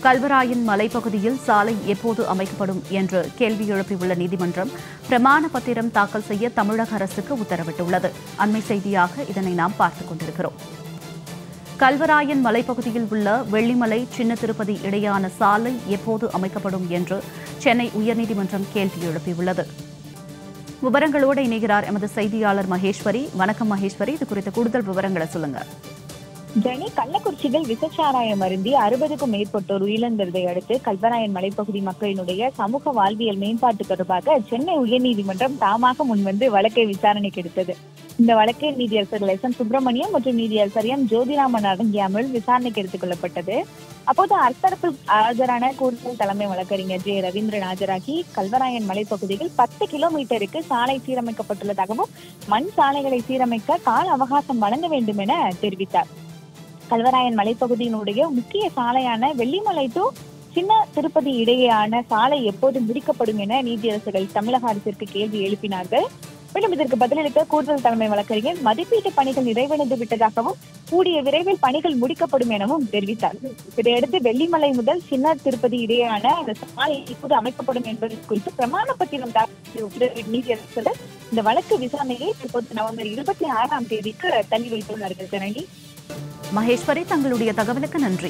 கல்வராயன் மலைப்பகுதியில் சாலை எப்போது அமைக்கப்படும் என்று கேள்வி எழுப்பியுள்ள நீதிமன்றம் பிரமாண பத்திரம் தாக்கல் செய்ய தமிழக அரசுக்கு உத்தரவிட்டுள்ளது. அண்மை செய்தியாக இதனை நாம் பார்த்துக் கொண்டிருக்கிறோம். கல்வராயன் மலைப்பகுதியில் உள்ள வெள்ளிமலை சின்ன திருப்பதி இடையான சாலை எப்போது அமைக்கப்படும் என்று சென்னை உயர்நீதிமன்றம் கேள்வி எழுப்பியுள்ளது. விவரங்களோடு இணைகிறார் எமது செய்தியாளர் மகேஸ்வரி. வணக்கம் மகேஸ்வரி, இது குறித்த கூடுதல் விவரங்களை சொல்லுங்க. ஜெனி, கள்ளக்குறிச்சியில் விஷச்சாராயம் அருந்தி 60க்கும் மேற்பட்டோர் உயிரிழந்ததை அடுத்து கல்வராயன் மலைப்பகுதி மக்களினுடைய சமூக வாழ்வியல் மேம்பாட்டு தொடர்பாக சென்னை உயர்நீதிமன்றம் தாமாக முன்வந்து வழக்கை விசாரணைக்கு எடுத்தது. இந்த வழக்கில் நீதியரசர்கள் எஸ்.எம். சுப்பிரமணியம் மற்றும் நீதியரசர் எம். ஜோதிராமன் அடங்கிய அமர்வில் விசாரணைக்கு எடுத்துக் கொள்ளப்பட்டது. அப்போது அரசரப்பில் ஆஜரான கூடுதல் தலைமை வழக்கறிஞர் ஜே. ரவீந்திரன் ஆஜராகி கல்வராயன் மலைப்பகுதியில் 10 கிலோமீட்டருக்கு சாலை சீரமைக்கப்பட்டுள்ளதாகவும் மண் சாலைகளை சீரமைக்க கால அவகாசம் வழங்க வேண்டும் என தெரிவித்தார். கல்வராயன் மலைப்பகுதியினுடைய முக்கிய சாலையான வெள்ளிமலை டு சின்ன திருப்பதி இடையேயான சாலை எப்போது முடிக்கப்படும் என நீதியரசர்கள் தமிழக அரசிற்கு கேள்வி எழுப்பினார்கள். மேலும் இதற்கு பதிலளிக்க கூடுதல் தலைமை வழக்கறிஞர் மதிப்பீட்டு பணிகள் நிறைவடைந்து விட்டதாகவும் கூடிய விரைவில் பணிகள் முடிக்கப்படும் எனவும் தெரிவித்தார். இதையடுத்து வெள்ளிமலை முதல் சின்ன திருப்பதி இடையேயான அந்த சாலை எப்போது அமைக்கப்படும் என்பது குறித்து பிரமாண பத்திரம் தாக்கல் நீதியரசர்கள் இந்த வழக்கு விசாரணையை தற்போது நவம்பர் 26ஆம் தேதிக்கு தள்ளி வைத்துள்ளார்கள். மகேஸ்வரி, தங்களுடைய தகவலுக்கு நன்றி.